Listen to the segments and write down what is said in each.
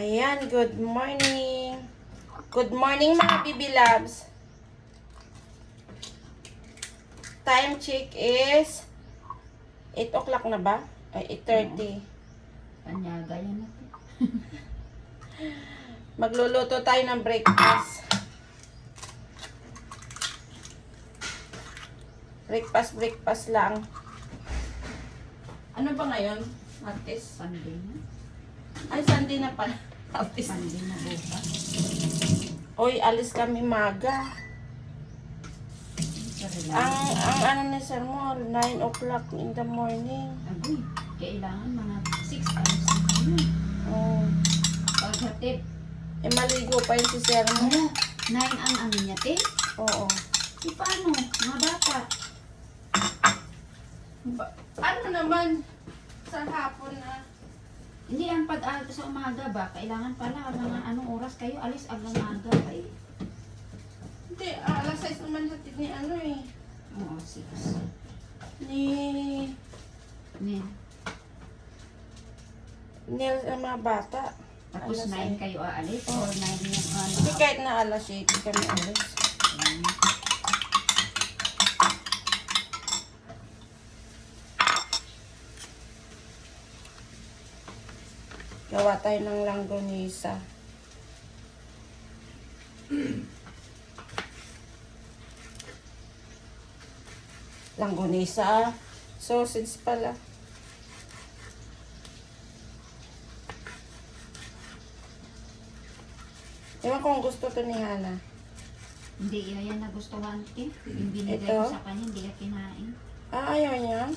Ayan, good morning. Good morning mga baby loves. Time check is 8 o'clock na ba? Ay, 8:30. Panyaga yan natin. Magluluto tayo ng breakfast. Breakfast lang. Ano ba ngayon? Martes? Sunday na. Ay, Sunday na pala. Martes. Sunday na bukas. Oy, alis kami maga. Ang ano ni Sir mo, 9 o'clock in the morning. Agoy, kailangan mga 6 hours na kayo. Oh. Paghatid. Eh, maligo pa yun si Sir mo. Ano? 9 ang ano niya, te? Oo. Di paano? Mga bata. Ano naman? Sa hapon na. Hindi ang pag-alto sa umaga ba? Kailangan pala mga anong oras kayo alis agang aga pa eh. Hindi, alas 6 naman hatid ni ano eh. Oo, 6. Ni Amen. Neil ang mga bata. Tapos Alas 9 kayo aalis or 9 yung ano? Hindi kahit na alas 8 kami alis. Gawa tayo ng langgonisa. Langgonisa. Sausage pala. Ewan kung gusto to ni Hana. Hindi, yan nagustuhan eh. Yung binigay Ito? ko sa kanya, hindi niya kinain. Ah, ayaw niya?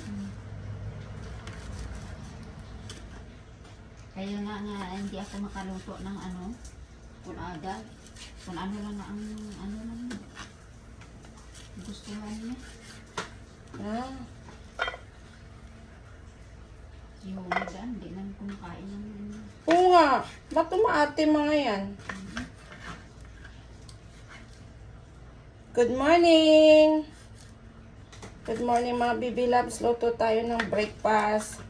Kaya nga hindi ako makaluto ng ano, kung aga. Kung ano lang na ang ano lang. Gustuhan niya. Ah. Yung umaga, hindi lang kumakain ng ano. Oo nga. Ba't tumaate mga yan? Good morning! Good morning mga baby loves. Luto tayo ng breakfast.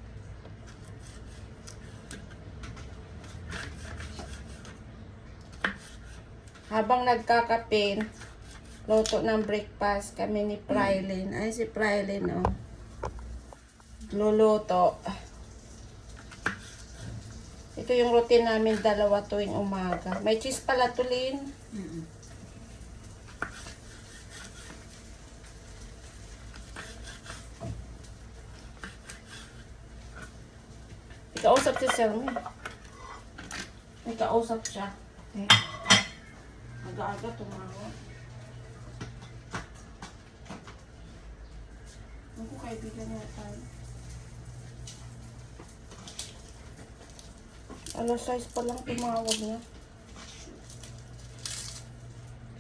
Habang nagkakapin, luto ng breakfast kami ni Prylin. Ay, si Prylin, oh. Luluto. Ito yung routine namin dalawa tuwing umaga. May cheese pala to, Lin. May kausap si Sir mo. May kausap siya. Okay. Aga-aga tumawag. Ako kaibigan niya tayo. Alas 6 pa lang tumawag niya.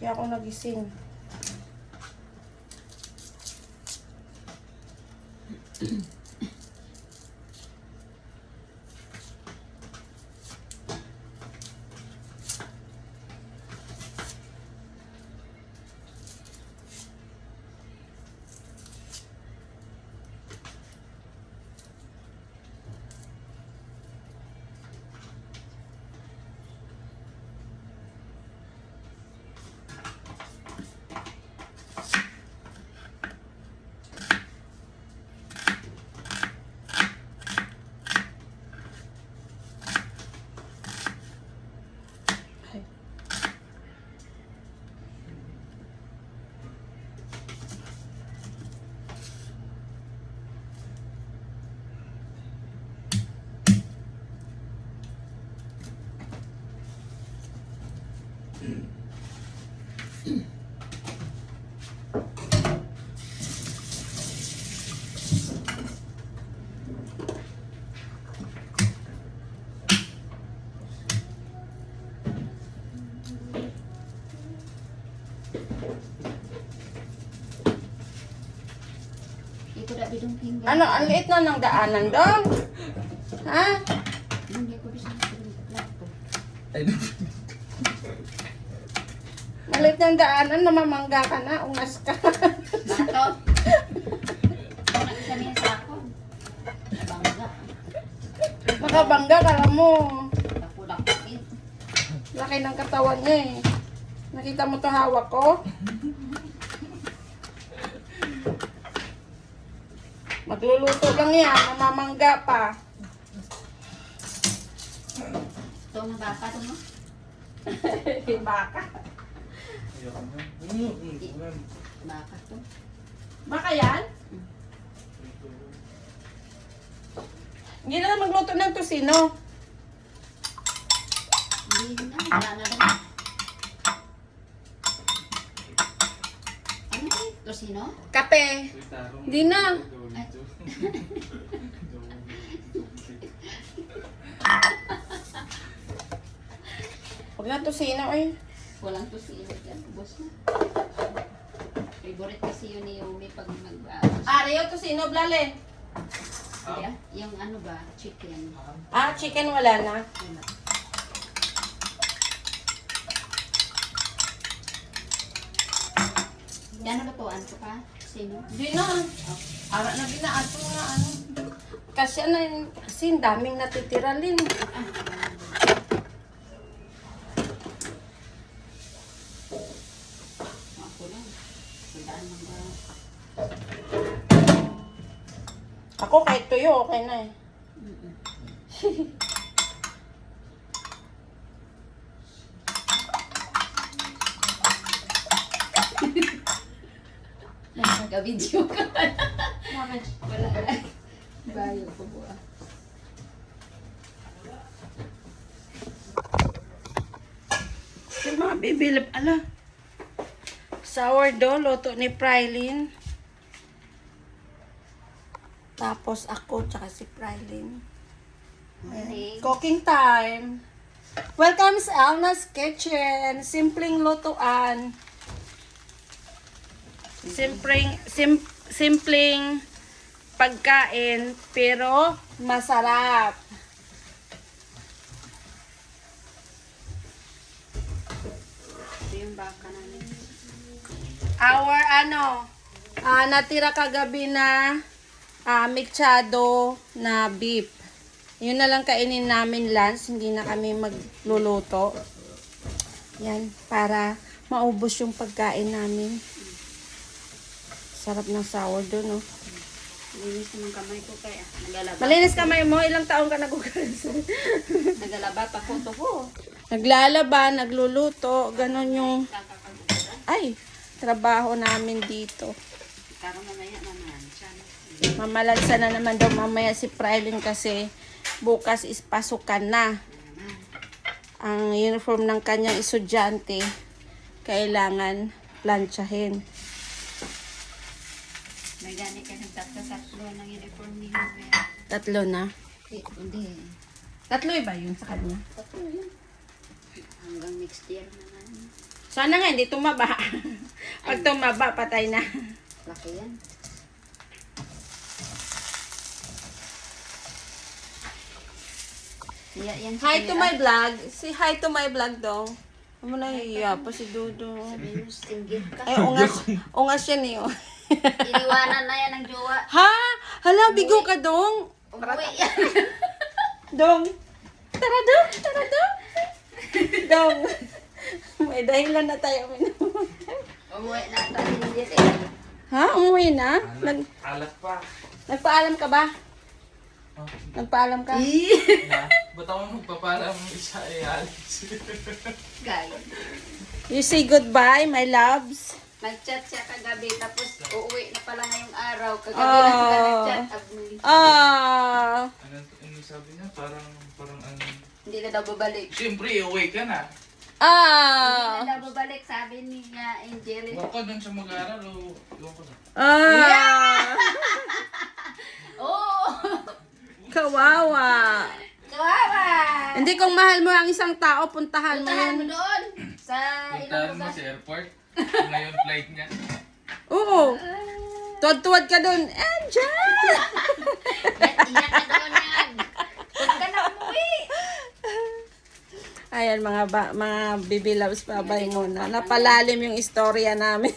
Kaya ako nagising. Ito dapat yung pinggan. Ano, ang liit na ng daanan doon? Ha? Hindi ko bisa plato. Maliit ng daanan, namamangga ka na, ungas ka. Plato. Ano isa niya sa ako? Bangga. Nakabangga ka lang mo. Dako-dakotin. laki ng katawan niya eh. Nakita mo to hawak ko? Magluluto lang yan, namamangga pa. Ito ang baka to mo. Baka. Baka to. Baka yan? Hindi na magluto ng tusino. Hindi na. Wala na rin. Ano eh? Tosino? Kape. Hindi na. Huwag na tusino eh. Walang tosino dyan. Ubos na. Favorite kasi yun ni Yumi pag mag... Ariyo tusino, blale. Yeah, yung ano ba? Chicken. Ah, chicken wala na. Wala. Yan na lutuan ko pa? Sino? Hindi na. Ara na ginaato nga ano. Kasi ano yun, kasi ang daming natitira din. Ako lang. Sandaan lang ba? Ako kahit tuyo, okay na eh. Nagka-video ka. Bakit? Wala lang. Bayo ko po ah. Yung mga bibilip, ala. Sourdough, luto ni Prylin. Tapos ako, tsaka si Prylin. Morning. Cooking time. Welcome sa Alna's Kitchen. Simpleng lutuan. Simpleng pagkain, pero masarap. Ito yung baka namin. Our natira kagabi na mixado na beef. Yun na lang kainin namin lunch, hindi na kami magluluto. Yan, para maubos yung pagkain namin. Sarap ng sourdough, no? Linis naman kamay ko kaya. Nagalaba. Malinis kamay mo, ilang taong ka nagugas? Nagalaba pa ko to ko. Naglalaba, nagluluto, ganon yung, Kakakagulan. ay, trabaho namin dito. Karoon mamaya naman. Tiyan. Mamalansa na naman daw mamaya si Prylin kasi bukas is pasukan na. Ang uniform ng kanyang estudyante kailangan plantsahin. May gani ka ng tatlo ng uniform ni Yumi. 3 na. Hindi. 3 ba yun sa kanya? Tatlo yun. Hanggang next year naman. Sana nga hindi tumaba. Pag tumaba, patay na. Laki yan. Yan Hi to my vlog. Say hi to my vlog daw. Ano na iya pa si Dodo. Sabihin mo, singgit ka. Ay, ungas yan eh. Oh. Iniwanan na yan ng jowa. Ha? Hala, bigo ka dong. Umuwi yan. Dong. Tara dong. Tara dong. Dong. May dahilan na tayo. Umuwi na tayo singgit eh. Ha? Umuwi na? Alat pa. Nagpaalam ka ba? Oh. Nagpaalam ka? Na, ba't ako magpapalam isa eh, Alex? Gaya. You say goodbye, my loves. Nag-chat siya kagabi, tapos uuwi na pala ngayong araw. Kagabi lang sila nag-chat. Abuli. Ano sabi niya? Parang ano. Hindi na daw babalik. Siyempre, awake ka na. Hindi na daw babalik, sabi ni Angel. Huwag ka dun sa mag-aaral o huwag ka na. Oo! Kawawa. Kawawa! Hindi, kung mahal mo ang isang tao, puntahan mo Puntahan mo yun. doon! Sa Puntahan ilang mo lugar. sa airport. Ngayon flight niya. Oo. Tuwad-tuwad ka dun. Angel! Iyak ka doon yan. Huwag ka na umuwi. Ayan, mga baby loves, babay muna. Napalalim yung istorya namin.